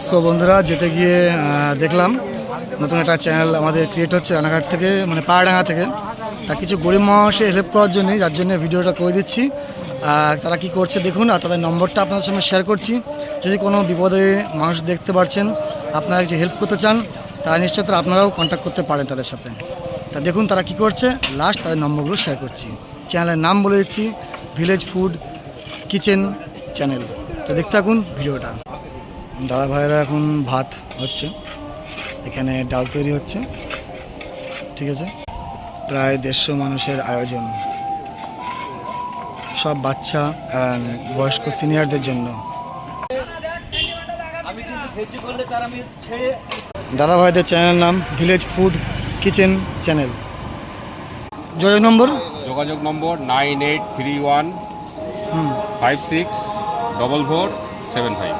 So বন্ধুরা, যেতে গিয়ে দেখলাম নতুন একটা চ্যানেল আমাদের ক্রিয়েট হচ্ছে রানাঘাট থেকে, মানে পাড়াডাঙ্গা থেকে। তা কিছু গরিব মানুষের হেল্প করার জন্যই, যার জন্য ভিডিওটা করে দিচ্ছি। তারা কি করছে দেখুন, আর তাদের নম্বরটা আপনাদের সামনে শেয়ার করছি। যদি কোনো বিপদে মানুষ দেখতে পাচ্ছেন, আপনারা যে হেল্প করতে চান, তা নিশ্চয়ই আপনারাও কন্ট্যাক্ট করতে পারেন তাদের সাথে। তা দেখুন তারা কি করছে, লাস্ট তাদের নম্বরগুলো শেয়ার করছি। চ্যানেলের নাম বলে দিচ্ছি, ভিলেজ ফুড কিচেন চ্যানেল। তো দেখতে থাকুন ভিডিওটা। দাদা ভাইরা এখন ভাত হচ্ছে, এখানে ডাল তৈরি হচ্ছে, ঠিক আছে। প্রায় 150 মানুষের আয়োজন, সব বাচ্চা বয়স্ক সিনিয়রদের জন্য। দাদা ভাইদের চ্যানেলের নাম ভিলেজ ফুড কিচেন চ্যানেল। যোগাযোগ নম্বর 9831 564475।